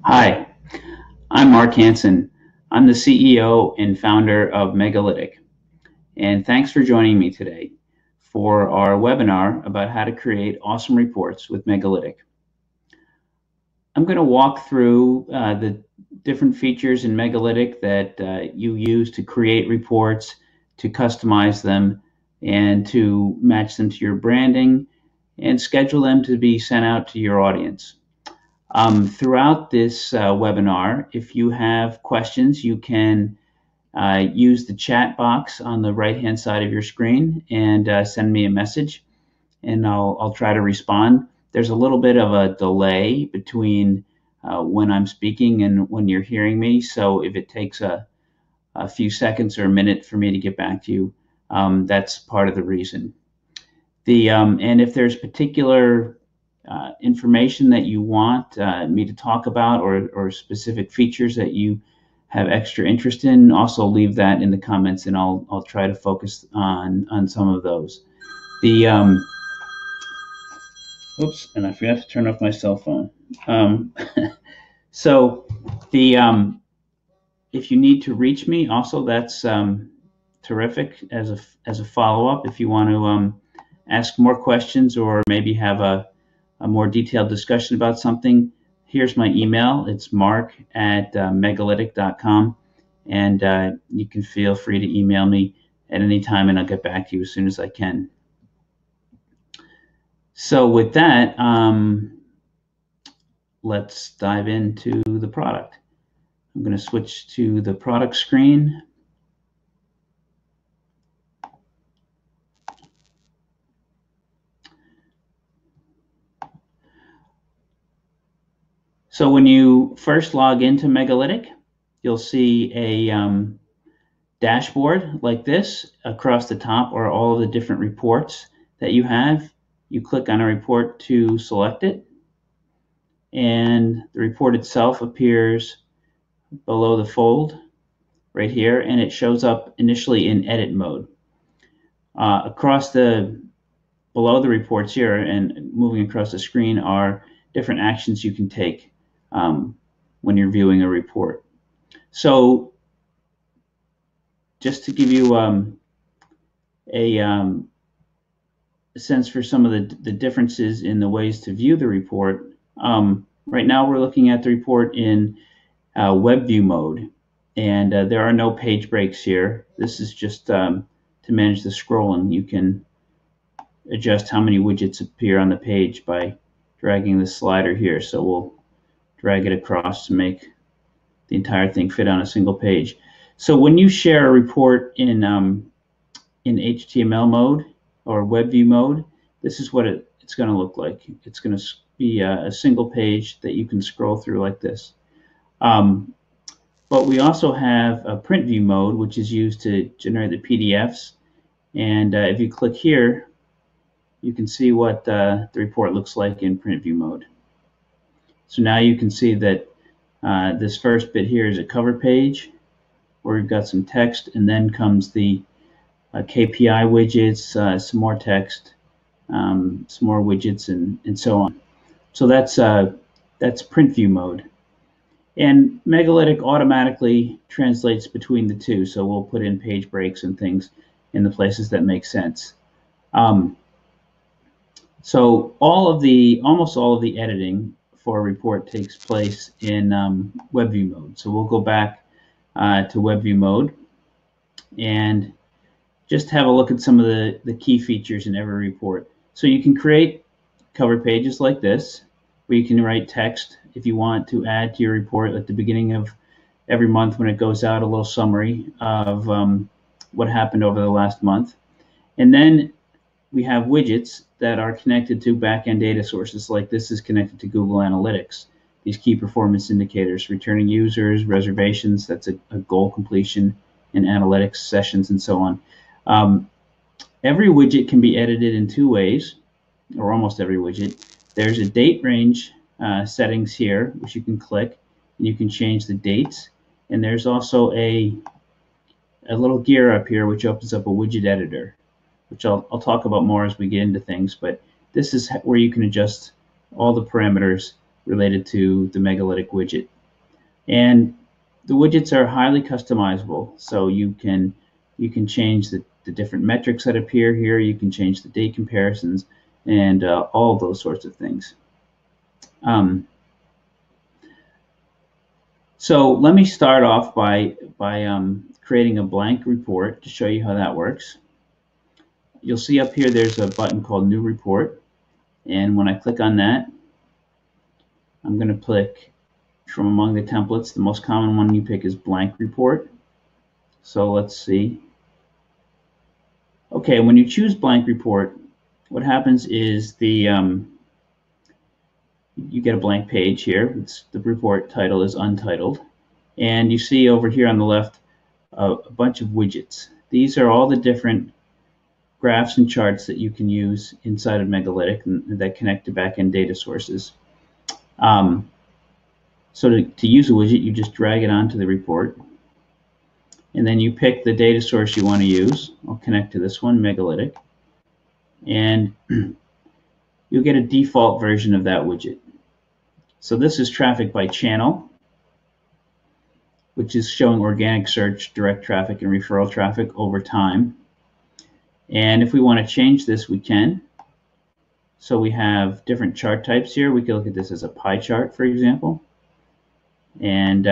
Hi, I'm Mark Hansen. I'm the CEO and founder of Megalytic, and thanks for joining me today for our webinar about how to create awesome reports with Megalytic. I'm going to walk through the different features in Megalytic that you use to create reports, to customize them, and to match them to your branding, and schedule them to be sent out to your audience. Throughout this webinar, if you have questions, you can use the chat box on the right-hand side of your screen and send me a message, and I'll try to respond. There's a little bit of a delay between when I'm speaking and when you're hearing me, so if it takes a few seconds or a minute for me to get back to you, that's part of the reason. And if there's particular information that you want me to talk about, or specific features that you have extra interest in, also leave that in the comments, and I'll try to focus on some of those. Oops, and I forgot to turn off my cell phone. So if you need to reach me, also that's terrific as a follow-up. If you want to ask more questions or maybe have a more detailed discussion about something, here's my email. It's mark@megalytic.com, and you can feel free to email me at any time, and I'll get back to you as soon as I can. So with that, let's dive into the product. I'm going to switch to the product screen. So when you first log into Megalytic, you'll see a dashboard like this. Across the top are all of the different reports that you have. You click on a report to select it, and the report itself appears below the fold right here, and it shows up initially in edit mode. Below the reports here and moving across the screen are different actions you can take when you're viewing a report. So just to give you a sense for some of the differences in the ways to view the report, right now we're looking at the report in web view mode, and there are no page breaks here. This is just to manage the scrolling. You can adjust how many widgets appear on the page by dragging the slider here. So we'll drag it across to make the entire thing fit on a single page. So when you share a report in HTML mode or web view mode, this is what it's going to look like. It's going to be a single page that you can scroll through like this. But we also have a print view mode, which is used to generate the PDFs. And if you click here, you can see what the report looks like in print view mode. So now you can see that this first bit here is a cover page where we've got some text, and then comes the KPI widgets, some more text, some more widgets, and so on. So that's print view mode. And Megalytic automatically translates between the two, so we'll put in page breaks and things in the places that make sense. So almost all of the editing for a report takes place in web view mode. So we'll go back to web view mode and just have a look at some of the key features in every report. So you can create cover pages like this, where you can write text if you want to add to your report at the beginning of every month when it goes out, a little summary of what happened over the last month. And then we have widgets that are connected to back-end data sources, like this is connected to Google Analytics. These key performance indicators, returning users, reservations, that's a goal completion, and analytics sessions, and so on. Every widget can be edited in two ways, or almost every widget. There's a date range settings here, which you can click, and you can change the dates. And there's also a little gear up here, which opens up a widget editor, which I'll talk about more as we get into things. But this is where you can adjust all the parameters related to the Megalytic widget. And the widgets are highly customizable, so you can change the different metrics that appear here. You can change the date comparisons and all those sorts of things. So let me start off by creating a blank report to show you how that works. You'll see up here there's a button called New Report, and when I click on that, I'm going to click from among the templates. The most common one you pick is Blank Report. So let's see. Okay, when you choose Blank Report, what happens is you get a blank page here. The report title is Untitled, and you see over here on the left a bunch of widgets. These are all the different graphs and charts that you can use inside of Megalytic and that connect to backend data sources. So to use a widget, you just drag it onto the report, and then you pick the data source you want to use. I'll connect to this one, Megalytic, and you'll get a default version of that widget. So this is traffic by channel, which is showing organic search, direct traffic, and referral traffic over time. And if we want to change this, we can. So we have different chart types here. We can look at this as a pie chart, for example. And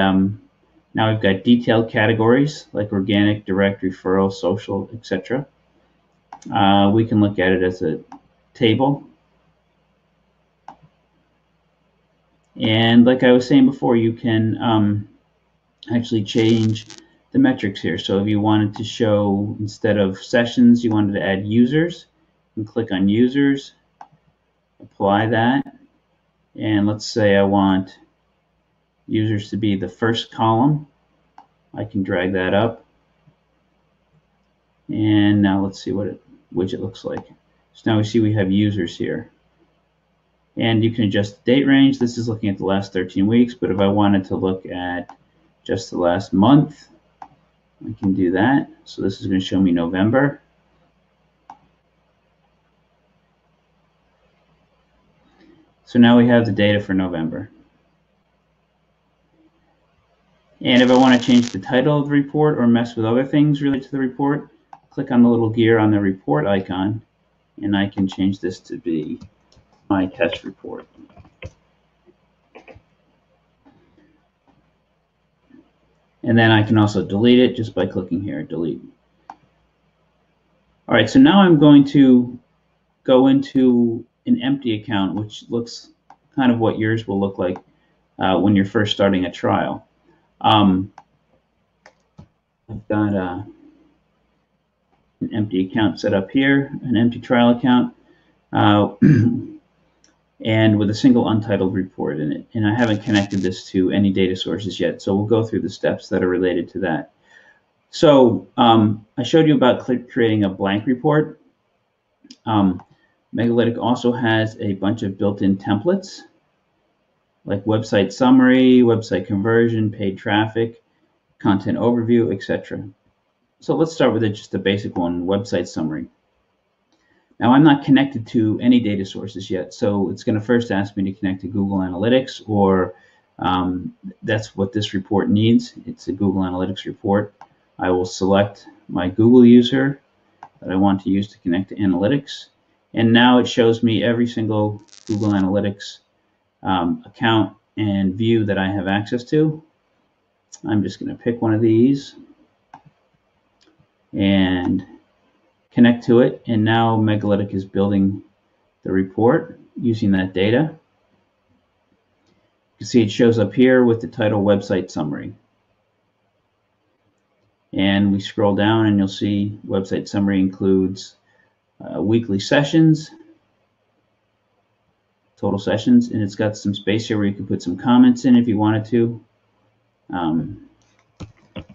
now we've got detailed categories like organic, direct, referral, social, etc. We can look at it as a table. And like I was saying before, you can actually change the metrics here. So if you wanted to show, instead of sessions, you wanted to add users, you can click on users, apply that, and let's say I want users to be the first column. I can drag that up, and now let's see what a widget looks like. So now we see we have users here, and you can adjust the date range. This is looking at the last 13 weeks, but if I wanted to look at just the last month, I can do that. So this is going to show me November. So now we have the data for November. And if I want to change the title of the report or mess with other things related to the report, click on the little gear on the report icon, and I can change this to be my test report. And then I can also delete it just by clicking here, delete. All right, so now I'm going to go into an empty account, which looks kind of what yours will look like when you're first starting a trial. I've got an empty account set up here, an empty trial account, and with a single untitled report in it. And I haven't connected this to any data sources yet, so we'll go through the steps that are related to that. So I showed you about creating a blank report. Megalytic also has a bunch of built-in templates like website summary, website conversion, paid traffic, content overview, etc. So let's start with just a basic one, website summary. Now I'm not connected to any data sources yet, so it's going to first ask me to connect to Google Analytics, or that's what this report needs. It's a Google Analytics report. I will select my Google user that I want to use to connect to Analytics, and now it shows me every single Google Analytics account and view that I have access to. I'm just going to pick one of these and connect to it, and now Megalytic is building the report using that data. You can see it shows up here with the title website summary. And we scroll down and you'll see website summary includes weekly sessions, total sessions, and it's got some space here where you can put some comments in if you wanted to.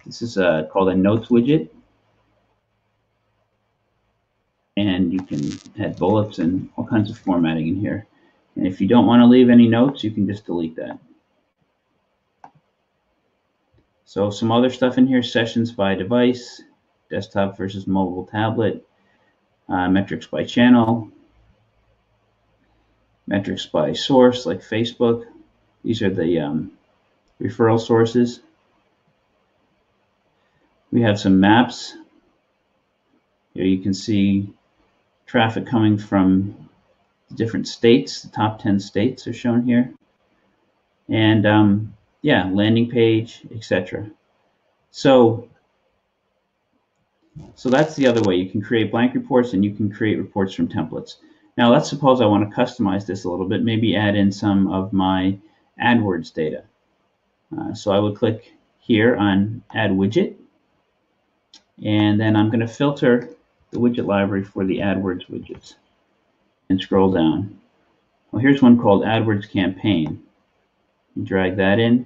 This is called a notes widget, and you can add bullets and all kinds of formatting in here. And if you don't want to leave any notes, you can just delete that. So some other stuff in here: sessions by device, desktop versus mobile tablet, metrics by channel, metrics by source like Facebook. These are the referral sources. We have some maps. Here you can see traffic coming from different states. The top 10 states are shown here. And yeah, landing page, etc. So that's the other way. You can create blank reports and you can create reports from templates. Now let's suppose I want to customize this a little bit, maybe add in some of my AdWords data. So I would click here on Add Widget, and then I'm going to filter the widget library for the AdWords widgets and scroll down. Well, here's one called AdWords Campaign. Drag that in.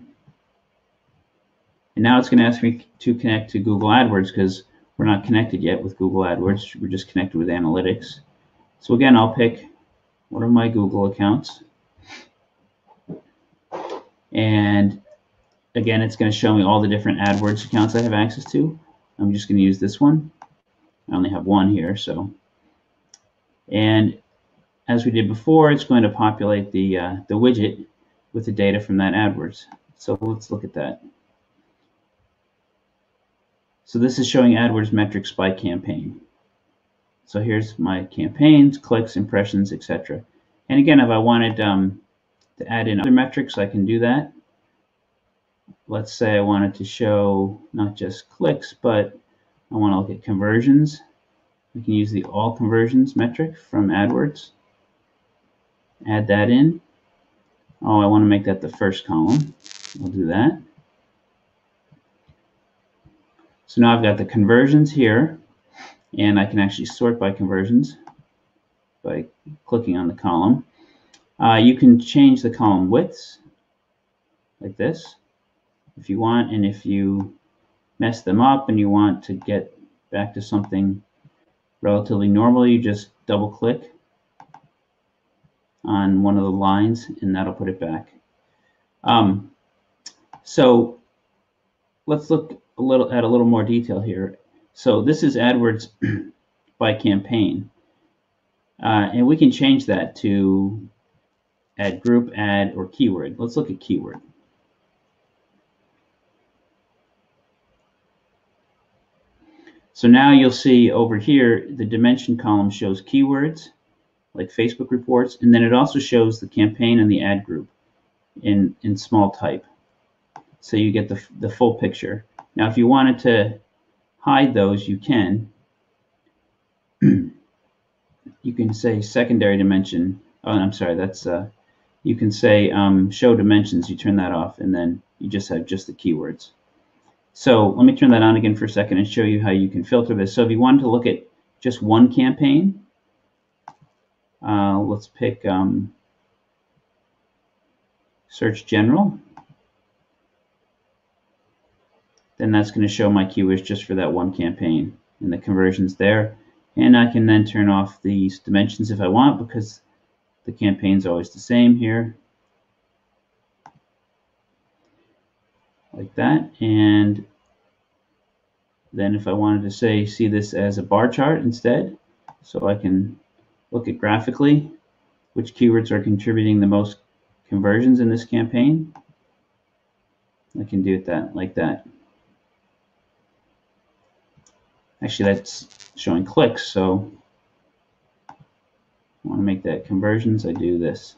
And now it's going to ask me to connect to Google AdWords because we're not connected yet with Google AdWords. We're just connected with Analytics. So again, I'll pick one of my Google accounts. And again, it's going to show me all the different AdWords accounts I have access to. I'm just going to use this one. I only have one here, so. And as we did before, it's going to populate the widget with the data from that AdWords. So let's look at that. So this is showing AdWords metrics by campaign. So here's my campaigns, clicks, impressions, etc. And again, if I wanted to add in other metrics, I can do that. Let's say I wanted to show not just clicks, but I want to look at conversions. We can use the all conversions metric from AdWords. Add that in. Oh, I want to make that the first column. I'll do that. So now I've got the conversions here, and I can actually sort by conversions by clicking on the column. You can change the column widths like this if you want, and if you mess them up and you want to get back to something relatively normal, you just double click on one of the lines and that'll put it back. So let's look a little more detail here. So this is AdWords by campaign, and we can change that to add group, add, or keyword. Let's look at keyword. So now you'll see over here the dimension column shows keywords like Facebook reports, and then it also shows the campaign and the ad group in small type. So you get the full picture. Now if you wanted to hide those, you can. You can say secondary dimension. Oh, I'm sorry, that's you can say show dimensions. You turn that off, and then you just have just the keywords. So let me turn that on again for a second and show you how you can filter this. So if you wanted to look at just one campaign, let's pick search general. Then that's going to show my keywords just for that one campaign and the conversions there. And I can then turn off these dimensions if I want, because the campaign's always the same here. Like that. And then if I wanted to say, see this as a bar chart instead, so I can look at graphically which keywords are contributing the most conversions in this campaign, I can do it like that. Actually, that's showing clicks, so I want to make that conversions. I do this.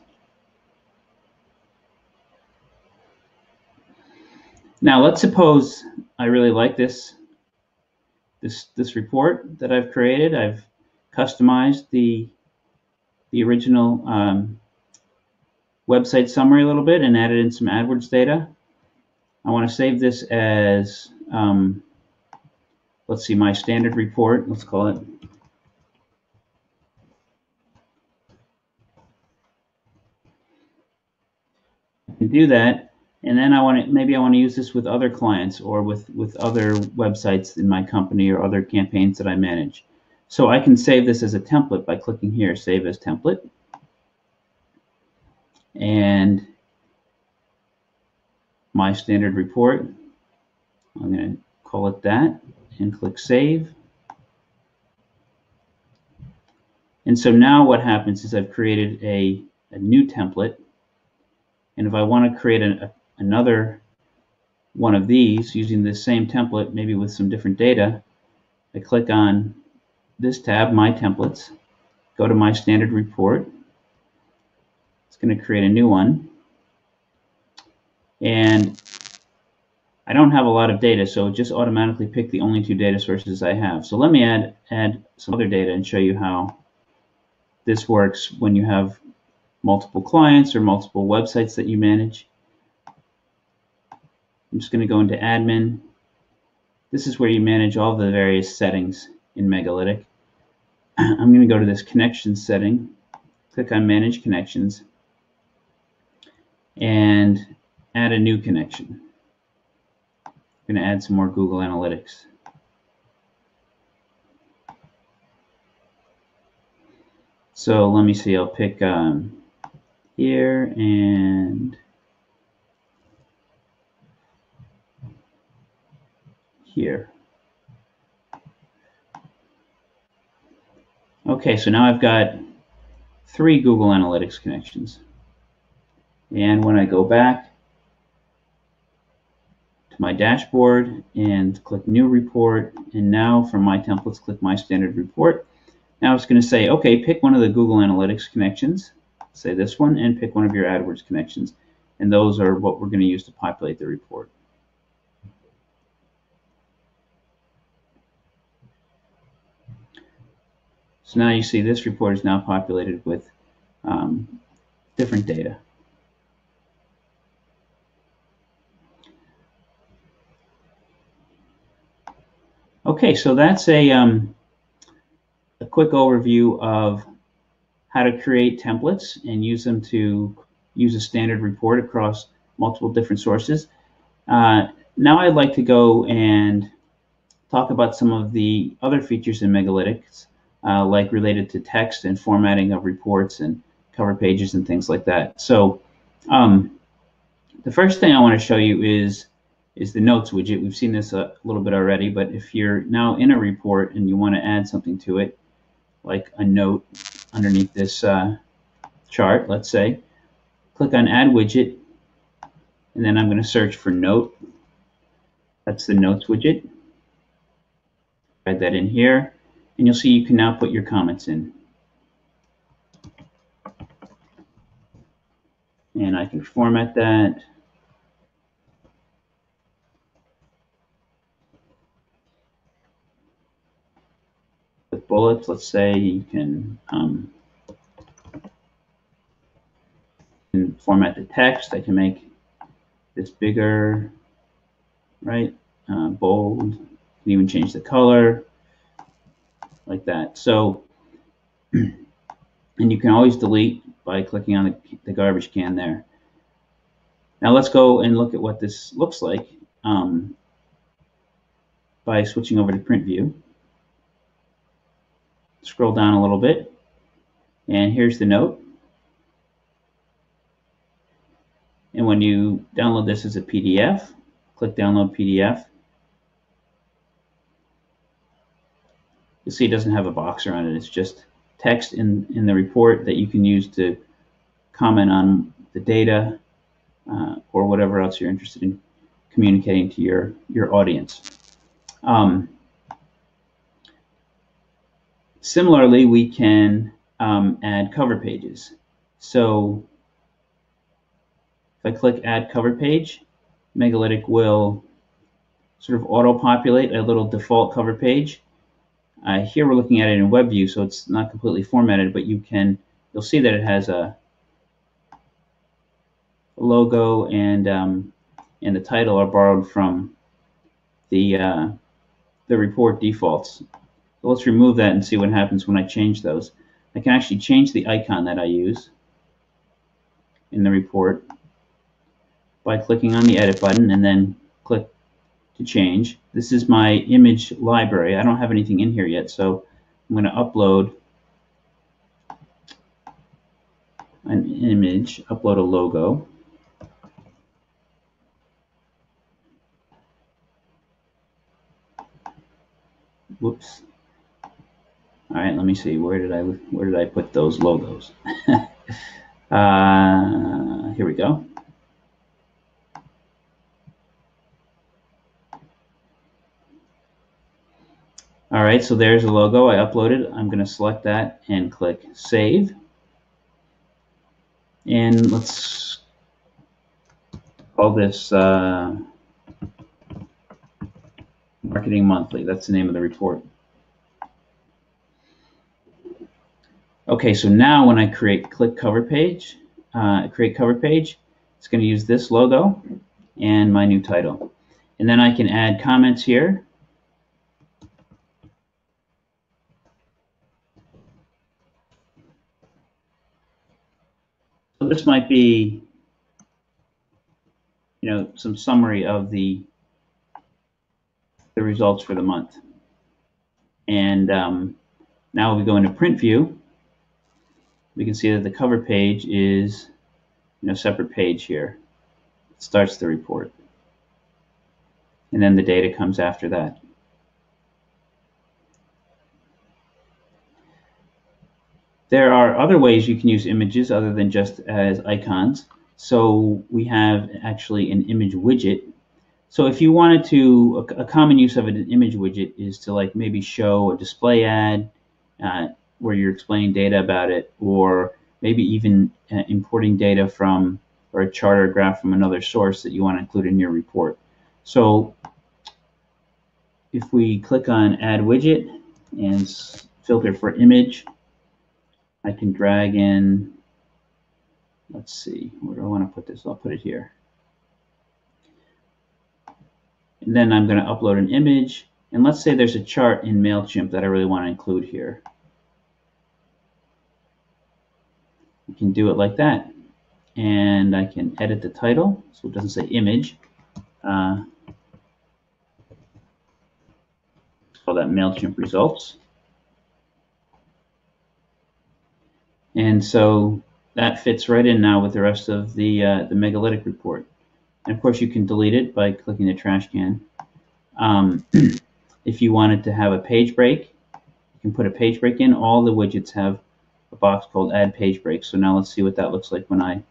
Now let's suppose I really like this report that I've created. I've customized the original website summary a little bit and added in some AdWords data. I want to save this as let's see, my standard report. Let's call it. I can do that. And then maybe I want to use this with other clients or with other websites in my company or other campaigns that I manage. So I can save this as a template by clicking here, Save as Template. And my standard report, I'm going to call it that and click Save. And so now what happens is I've created a new template. And if I want to create another one of these using the same template, maybe with some different data, I click on this tab, My Templates, go to My Standard Report. It's going to create a new one. And I don't have a lot of data, so just automatically pick the only 2 data sources I have. So let me add some other data and show you how this works when you have multiple clients or multiple websites that you manage. I'm just going to go into Admin. This is where you manage all the various settings in Megalytic. I'm going to go to this Connections setting, click on Manage Connections, and add a new connection. I'm going to add some more Google Analytics. So let me see, I'll pick here and here. Okay, so now I've got 3 Google Analytics connections. And when I go back to my dashboard and click New Report, and now from My Templates, click My Standard Report. Now it's going to say, okay, pick one of the Google Analytics connections, say this one, and pick one of your AdWords connections. And those are what we're going to use to populate the report. So now you see this report is now populated with different data. Okay, so that's a quick overview of how to create templates and use them to use a standard report across multiple different sources. Now I'd like to go and talk about some of the other features in Megalytics, like related to text and formatting of reports and cover pages and things like that. So the first thing I want to show you is the Notes widget. We've seen this a little bit already, but if you're now in a report and you want to add something to it, like a note underneath this chart, let's say, click on Add Widget, and then I'm going to search for Note. That's the Notes widget. Add that in here, and you'll see you can now put your comments in. And I can format that. With bullets, let's say you can format the text. I can make this bigger, right? Bold. You can even change the color like that. So, and you can always delete by clicking on the garbage can there. Now let's go and look at what this looks like by switching over to Print View. Scroll down a little bit, and here's the note. And when you download this as a PDF, click Download PDF. You'll see it doesn't have a box around it. It's just text in the report that you can use to comment on the data or whatever else you're interested in communicating to your audience. Similarly, we can add cover pages. So if I click Add Cover Page, Megalytic will sort of auto-populate a little default cover page. Here we're looking at it in web view, so it's not completely formatted, but you'll see that it has a logo and the title are borrowed from the report defaults. So let's remove that and see what happens when I change those. I can actually change the icon that I use in the report by clicking on the Edit button and then click to change. This is my image library. I don't have anything in here yet, so I'm going to upload an image, upload a logo. Whoops. All right, let me see. Where did I put those logos? Here we go. All right, so there's the logo I uploaded. I'm going to select that and click Save. And let's call this Marketing Monthly. That's the name of the report. Okay, so now when I click cover page, create cover page, it's going to use this logo and my new title. And then I can add comments here. So this might be, some summary of the results for the month. And now we go into print view. We can see that the cover page is a separate page here. It starts the report. And then the data comes after that. There are other ways you can use images other than just as icons. So we have actually an image widget. So if you wanted to, a common use of an image widget is to like maybe show a display ad where you're explaining data about it, or maybe even importing data from, or a chart or graph from another source that you want to include in your report. So if we click on Add Widget and filter for image, I can drag in, let's see, where do I want to put this? I'll put it here. And then I'm going to upload an image. And let's say there's a chart in MailChimp that I really want to include here. You can do it like that. And I can edit the title so it doesn't say image. Call that MailChimp results. And so that fits right in now with the rest of the Megalytic report. And of course you can delete it by clicking the trash can. If you wanted to have a page break, you can put a page break in. All the widgets have a box called Add Page Break. So now let's see what that looks like when I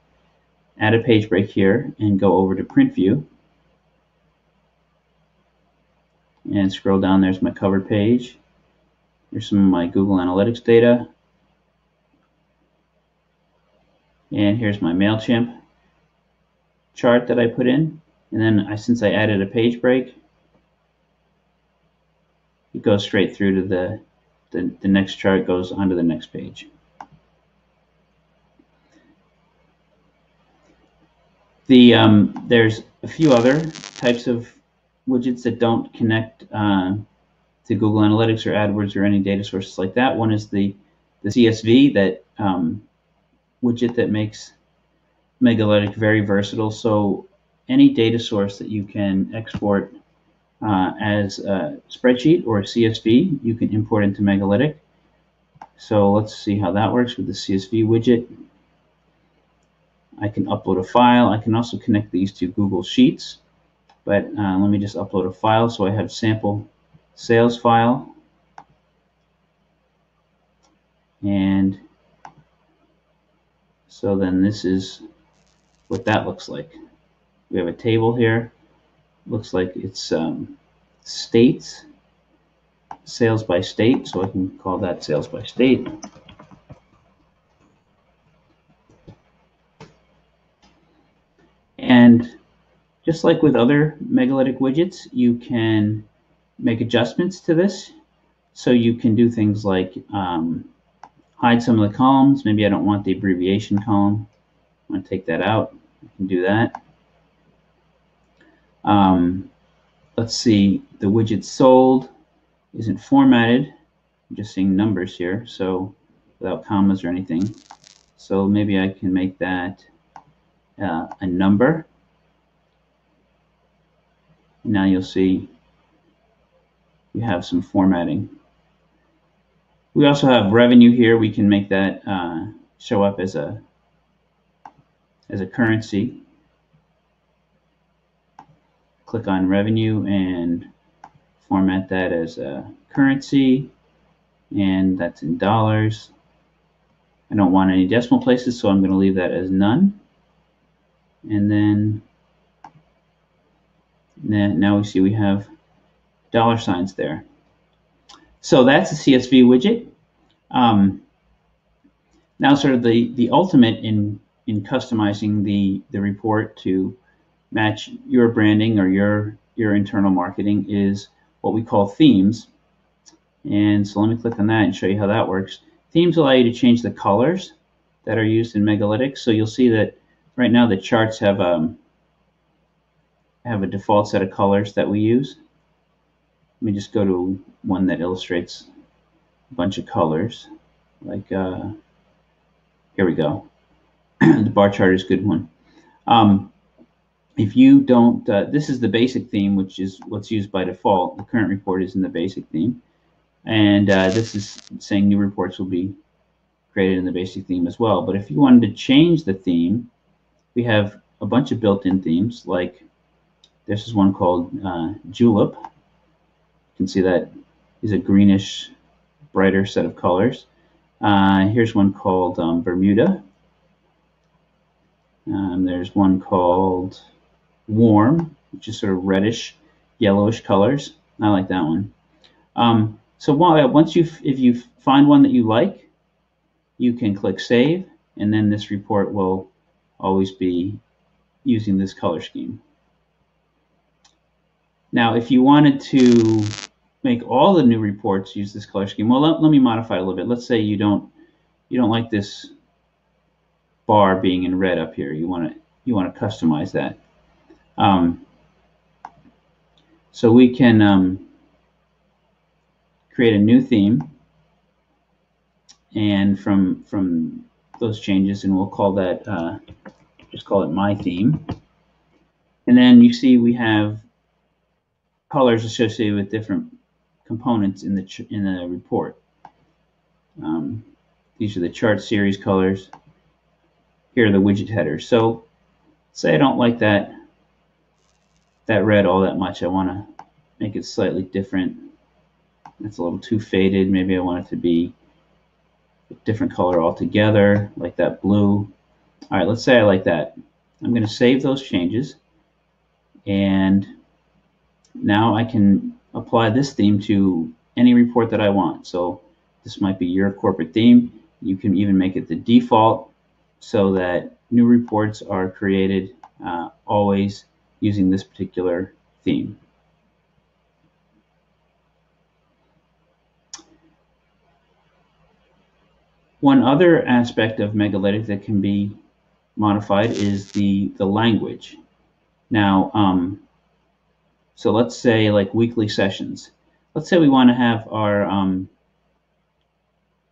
add a page break here and go over to Print View. And scroll down, there's my cover page. Here's some of my Google Analytics data. And here's my MailChimp chart that I put in. And then since I added a page break, it goes straight through to the next chart, goes onto the next page. There's a few other types of widgets that don't connect to Google Analytics or AdWords or any data sources like that. One is the CSV, that widget that makes Megalytic very versatile. So any data source that you can export as a spreadsheet or a CSV, you can import into Megalytic. So let's see how that works with the CSV widget. I can upload a file. I can also connect these to Google Sheets, but let me just upload a file. So I have sample sales file, and so then this is what that looks like. We have a table here. Looks like it's states, sales by state, so I can call that sales by state. And just like with other Megalytic widgets, you can make adjustments to this. So you can do things like hide some of the columns. Maybe I don't want the abbreviation column. I want to take that out. I can do that. Let's see, the widget sold isn't formatted. I'm just seeing numbers here, so without commas or anything. So maybe I can make that a number. Now you'll see we have some formatting. We also have revenue here. We can make that show up as a currency. Click on revenue and format that as a currency, and that's in dollars. I don't want any decimal places, so I'm going to leave that as none. And then now we see we have dollar signs there. So that's the CSV widget. Now sort of the ultimate in customizing the report to match your branding or your internal marketing is what we call themes. And so let me click on that and show you how that works. Themes allow you to change the colors that are used in Megalytic. So you'll see that right now the charts have a default set of colors that we use. Let me just go to one that illustrates a bunch of colors. Like, here we go. The bar chart is a good one. If you don't, this is the basic theme, which is what's used by default. The current report is in the basic theme. And this is saying new reports will be created in the basic theme as well. But if you wanted to change the theme, we have a bunch of built-in themes. Like this is one called Julep. You can see that is a greenish, brighter set of colors. Here's one called Bermuda. There's one called Warm, which is sort of reddish, yellowish colors. I like that one. So once if you find one that you like, you can click Save, and then this report will always be using this color scheme. Now, if you wanted to make all the new reports use this color scheme, well, let me modify it a little bit. Let's say you don't like this bar being in red up here. You want to customize that. So we can create a new theme, and from those changes, and we'll call that just call it My Theme. And then you see we have colors associated with different components in the report. These are the chart series colors. Here are the widget headers. So say I don't like that red all that much. I want to make it slightly different. It's a little too faded. Maybe I want it to be a different color altogether, like that blue. All right, let's say I like that. I'm going to save those changes, and now I can apply this theme to any report that I want. So this might be your corporate theme. You can even make it the default so that new reports are created always using this particular theme. One other aspect of Megalytic that can be modified is the language. Now, so let's say like weekly sessions. Let's say we want to have our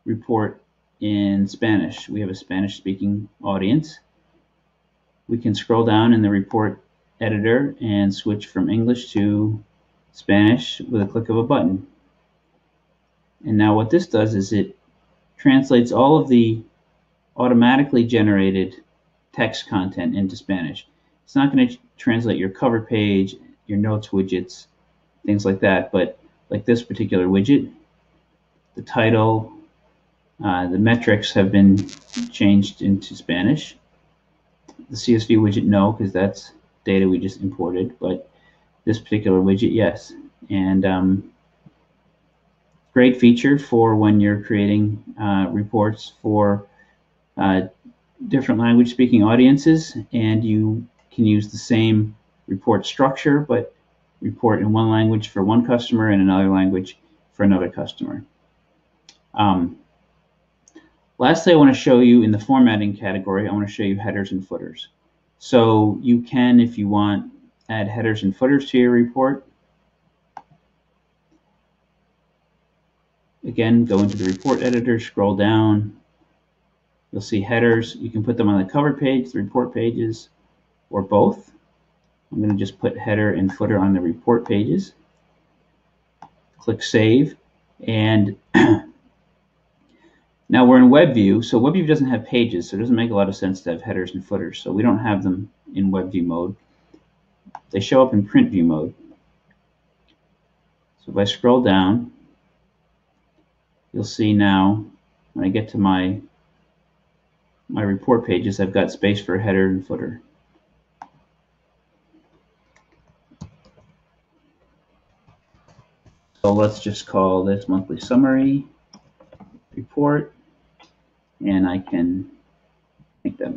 report in Spanish. We have a Spanish-speaking audience. We can scroll down in the report editor and switch from English to Spanish with a click of a button. And now what this does is it translates all of the automatically generated text content into Spanish. It's not going to translate your cover page, your notes widgets, things like that, but like this particular widget, the title, the metrics have been changed into Spanish. The CSV widget, no, because that's data we just imported, but this particular widget, yes. And great feature for when you're creating reports for different language speaking audiences, and you can use the same report structure, but report in one language for one customer and another language for another customer. Lastly, I want to show you in the formatting category, I want to show you headers and footers. So you can, if you want, add headers and footers to your report. Again, go into the report editor, scroll down. You'll see headers. You can put them on the cover page, the report pages, or both. I'm going to just put header and footer on the report pages. Click Save, and now we're in WebView. So WebView doesn't have pages, so it doesn't make a lot of sense to have headers and footers. So we don't have them in WebView mode. They show up in print view mode. So if I scroll down, you'll see now when I get to my report pages, I've got space for header and footer. So let's just call this monthly summary report, and I can make that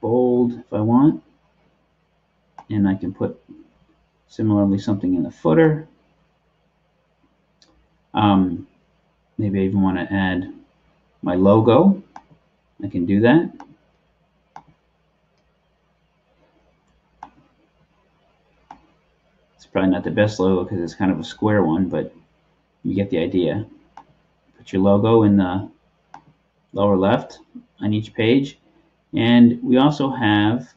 bold if I want, and I can put similarly something in the footer. Maybe I even want to add my logo. I can do that. It's probably not the best logo because it's kind of a square one, but you get the idea. Put your logo in the lower left on each page. And we also have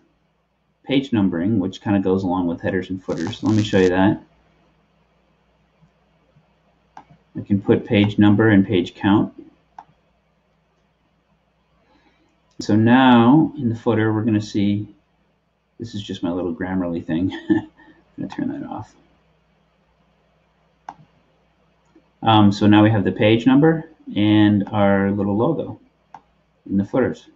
page numbering, which kind of goes along with headers and footers. Let me show you that. I can put page number and page count. So now in the footer, we're going to see, this is just my little Grammarly thing. I'm going to turn that off. So now we have the page number and our little logo in the footers.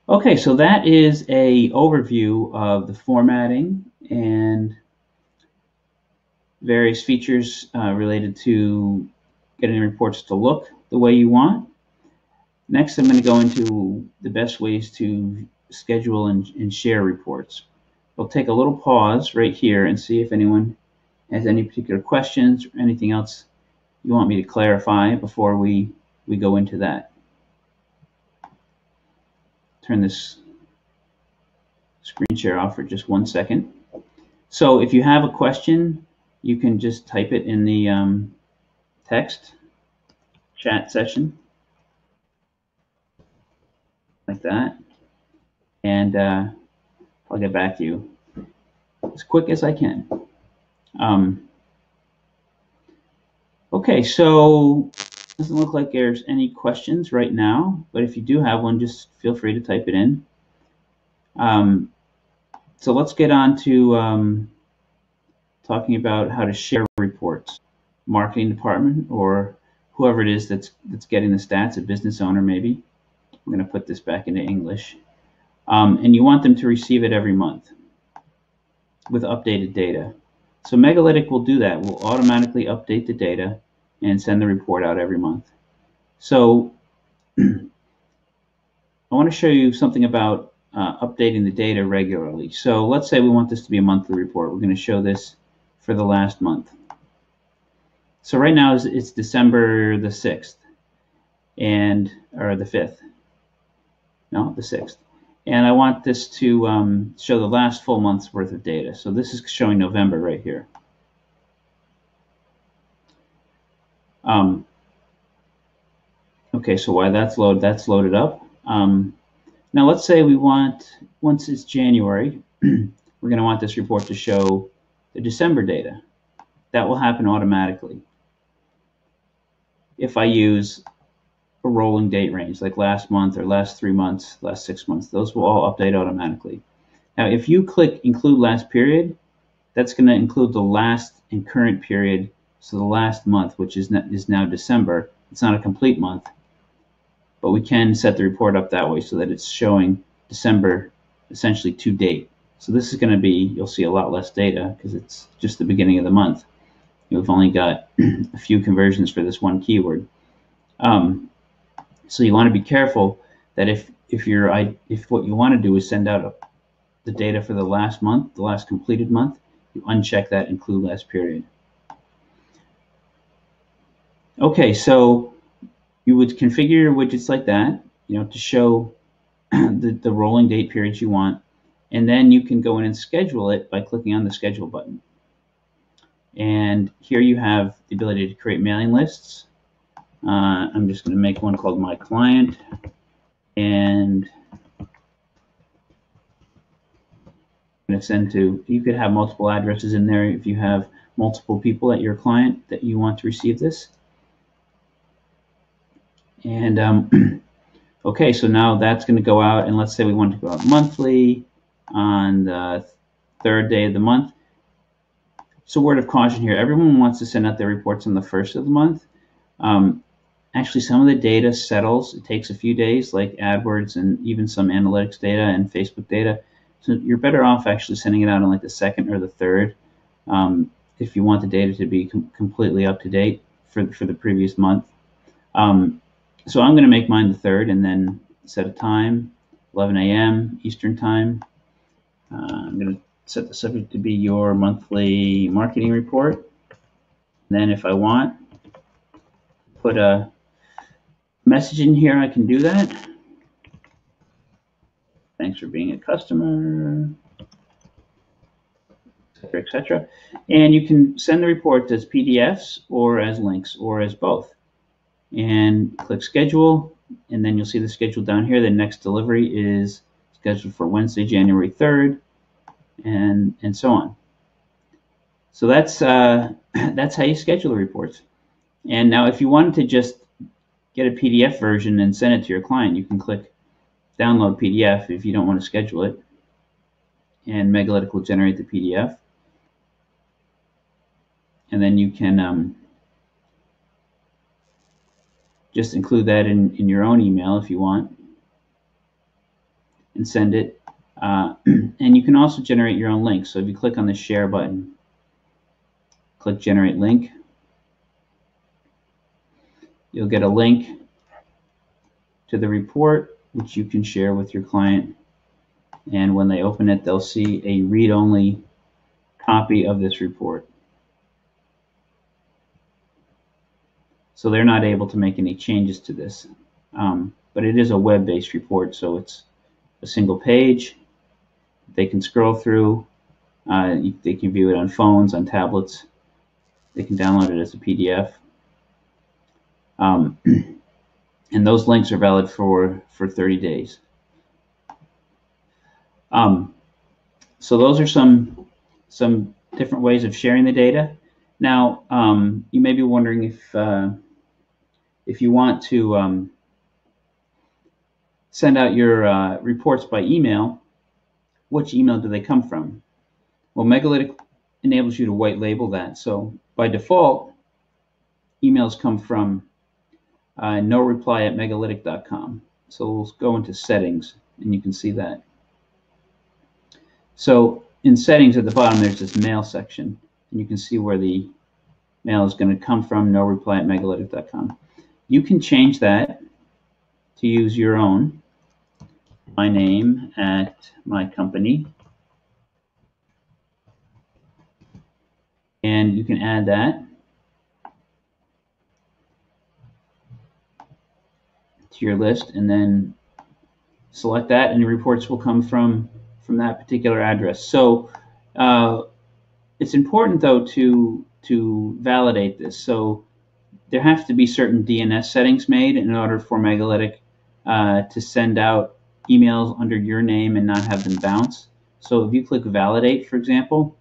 Okay, so that is an overview of the formatting and various features related to getting reports to look the way you want. Next, I'm going to go into the best ways to schedule and share reports. We'll take a little pause right here and see if anyone has any particular questions or anything else you want me to clarify before we go into that. Turn this screen share off for just 1 second. So if you have a question, you can just type it in the text chat session like that, and I'll get back to you as quick as I can. Okay, so doesn't look like there's any questions right now, but if you do have one, just feel free to type it in. So let's get on to talking about how to share reports. Marketing department or whoever it is that's getting the stats, a business owner maybe. I'm going to put this back into English. And you want them to receive it every month with updated data. So Megalytic will do that. We'll automatically update the data and send the report out every month. So I want to show you something about updating the data regularly. So let's say we want this to be a monthly report. We're going to show this for the last month. So right now it's December the 6th, or the 5th. No, the 6th. And I want this to show the last full month's worth of data. So this is showing November right here. Okay, so while that's loaded up. Now let's say we want, once it's January, we're going to want this report to show the December data. That will happen automatically if I use a rolling date range, like last month or last 3 months, last 6 months. Those will all update automatically. Now, if you click include last period, that's going to include the last and current period. So the last month, which is now December, it's not a complete month, but we can set the report up that way so that it's showing December essentially to date. So this is going to be, you'll see a lot less data because it's just the beginning of the month. We've only got a few conversions for this one keyword. So you want to be careful that if what you want to do is send out the data for the last month, the last completed month, you uncheck that include last period. Okay, so you would configure your widgets like that, to show the rolling date periods you want, and then you can go in and schedule it by clicking on the schedule button. And here you have the ability to create mailing lists. I'm just going to make one called My Client, and I'm going to send to, you could have multiple addresses in there if you have multiple people at your client that you want to receive this. And okay, so now that's going to go out, and let's say we want to go out monthly on the 3rd day of the month. So word of caution here, everyone wants to send out their reports on the 1st of the month. Actually, some of the data settles. It takes a few days, like AdWords and even some analytics data and Facebook data. So you're better off actually sending it out on like the 2nd or the 3rd if you want the data to be completely up to date for the previous month. So I'm going to make mine the 3rd and then set a time, 11 a.m. Eastern time. I'm going to set the subject to be your monthly marketing report. And then if I want, put a message in here, I can do that. Thanks for being a customer, etc., etc. And you can send the reports as PDFs or as links or as both. And click schedule, and then you'll see the schedule down here. The next delivery is scheduled for Wednesday, January 3rd, and so on. So that's how you schedule the reports. And now if you wanted to just get a PDF version and send it to your client, you can click download PDF if you don't want to schedule it, and Megalytic will generate the PDF. And then you can just include that in your own email if you want and send it. And you can also generate your own links. So if you click on the share button, click generate link, you'll get a link to the report which you can share with your client, and when they open it they'll see a read-only copy of this report. So they're not able to make any changes to this, but it is a web-based report, so it's a single page they can scroll through. They can view it on phones, on tablets. They can download it as a PDF. And those links are valid for 30 days. So those are some different ways of sharing the data. Now, you may be wondering if you want to send out your reports by email, which email do they come from? Well, Megalytic enables you to white label that. So by default, emails come from noreply@megalytic.com. So we'll go into settings, and you can see that. So in settings at the bottom, there's this mail section, and you can see where the mail is going to come from, noreply@megalytic.com. You can change that to use your own, my name at my company, and you can add that to your list, and then select that, and the reports will come from that particular address. So it's important though to validate this. So there have to be certain DNS settings made in order for Megalytic to send out emails under your name and not have them bounce. So if you click validate, for example,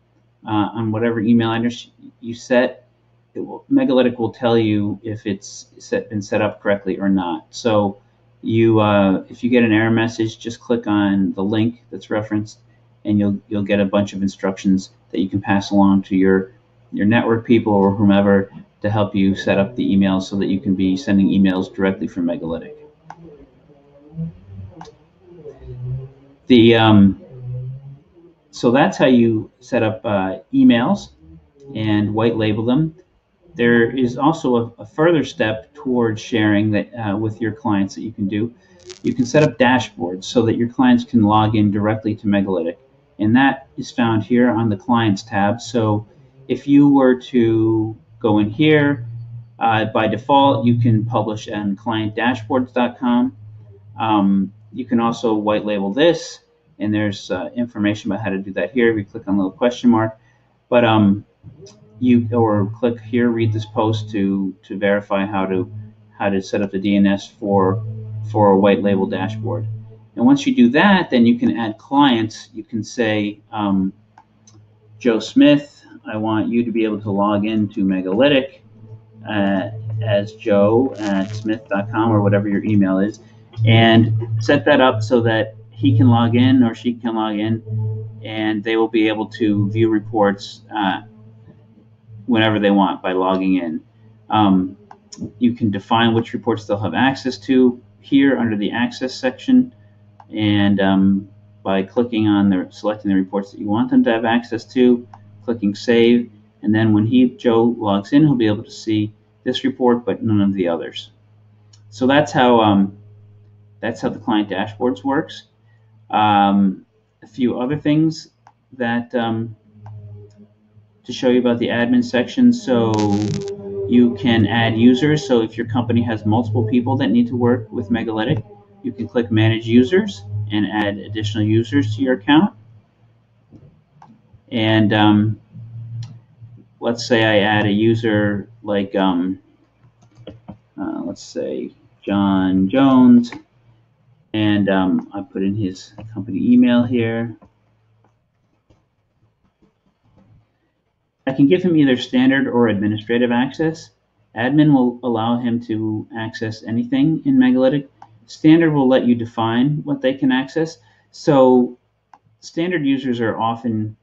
on whatever email address you set, Megalytic will tell you if it's been set up correctly or not. So if you get an error message, just click on the link that's referenced, and you'll get a bunch of instructions that you can pass along to your network people or whomever to help you set up the emails so that you can be sending emails directly from Megalytic. So that's how you set up emails and white label them. There is also a further step towards sharing that with your clients that you can do. You can set up dashboards so that your clients can log in directly to Megalytic, and that is found here on the Clients tab. So if you were to go in here, by default you can publish on clientdashboards.com. You can also white label this, and there's information about how to do that here. If you click on the little question mark, but or click here, read this post to verify how to set up the DNS for a white label dashboard. And once you do that, then you can add clients. You can say, Joe Smith, I want you to be able to log into Megalytic as joe@smith.com or whatever your email is, and set that up so that he can log in or she can log in, and they will be able to view reports whenever they want by logging in. You can define which reports they'll have access to here under the access section, and by clicking on selecting the reports that you want them to have access to, clicking Save, and then when Joe logs in, he'll be able to see this report but none of the others. So that's how the client dashboards works. A few other things that to show you about the admin section. So you can add users. So if your company has multiple people that need to work with Megalytic, you can click Manage Users and add additional users to your account. And let's say I add a user like, let's say John Jones, and I put in his company email here. I can give him either standard or administrative access. Admin will allow him to access anything in Megalytic. Standard will let you define what they can access. So standard users are often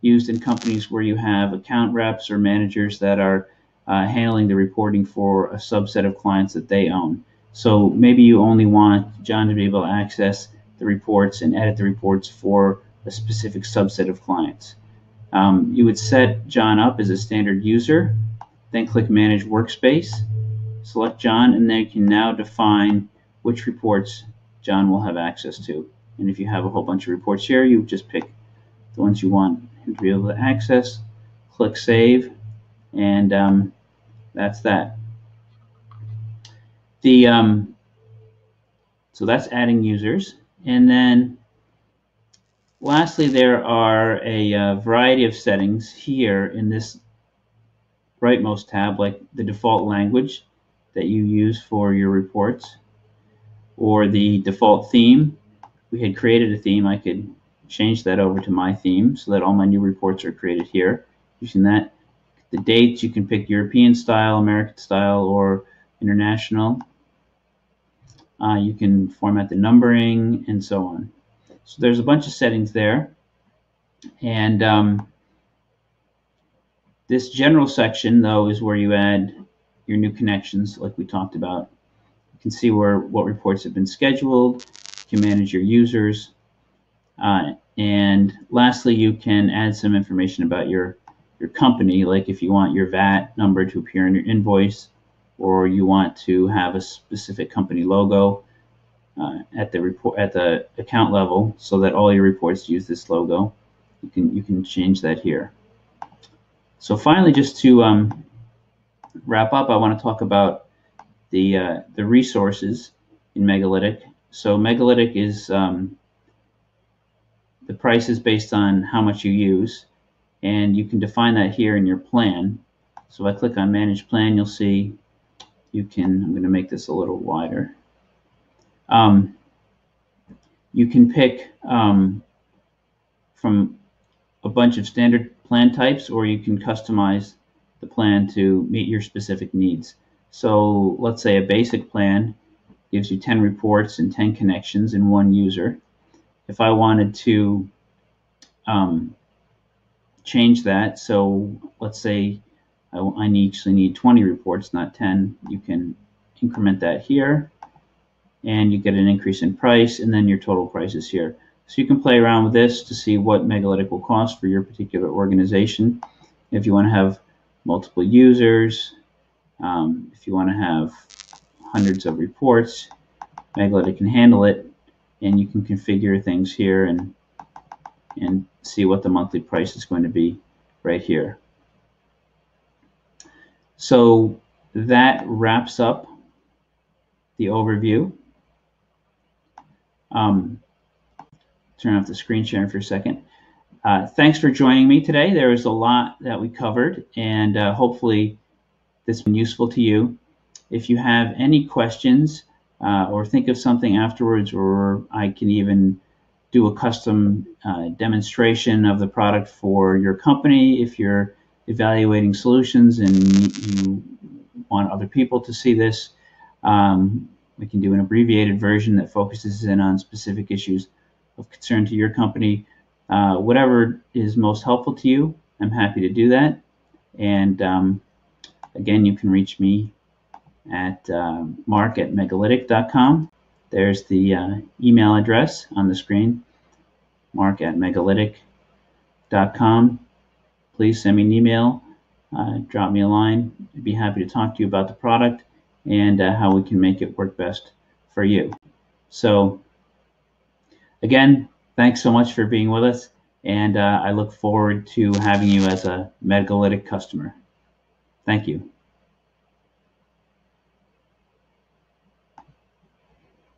used in companies where you have account reps or managers that are handling the reporting for a subset of clients that they own. So maybe you only want John to be able to access the reports and edit the reports for a specific subset of clients. You would set John up as a standard user, then click Manage Workspace, select John, and then you can now define which reports John will have access to. And if you have a whole bunch of reports here, you just pick the ones you want him to be able to access, click Save, and that's that. So that's adding users. And then lastly, there are a variety of settings here in this rightmost tab, like the default language that you use for your reports, or the default theme. We had created a theme. I could change that over to my theme so that all my new reports are created here using that. The dates, you can pick European style, American style, or international. You can format the numbering and so on. So there's a bunch of settings there. And this general section, though, is where you add your new connections, like we talked about. You can see what reports have been scheduled. You can manage your users. And lastly, you can add some information about your company, like if you want your VAT number to appear in your invoice, or you want to have a specific company logo at the account level, so that all your reports use this logo. You can change that here. So finally, just to wrap up, I want to talk about the resources in Megalytic. So Megalytic is the price is based on how much you use, and you can define that here in your plan. So if I click on Manage Plan, you'll see you can. I'm going to make this a little wider. You can pick from a bunch of standard plan types, or you can customize the plan to meet your specific needs. So let's say a basic plan gives you 10 reports and 10 connections in one user. If I wanted to change that, so let's say I actually need 20 reports, not 10, you can increment that here, and you get an increase in price, and then your total price is here. So you can play around with this to see what Megalytic will cost for your particular organization. If you want to have multiple users, if you want to have hundreds of reports, Megalytic can handle it, and you can configure things here and see what the monthly price is going to be right here. So that wraps up the overview. Turn off the screen sharing for a second. Thanks for joining me today. There was a lot that we covered, and hopefully this has been useful to you. If you have any questions or think of something afterwards, or I can even do a custom demonstration of the product for your company if you're evaluating solutions and you want other people to see this, we can do an abbreviated version that focuses in on specific issues of concern to your company. Whatever is most helpful to you, I'm happy to do that. And again, you can reach me at mark@megalytic.com. There's the email address on the screen. mark@megalytic.com. Please send me an email, drop me a line. I'd be happy to talk to you about the product and how we can make it work best for you. So again, thanks so much for being with us, and I look forward to having you as a Megalytic customer. Thank you.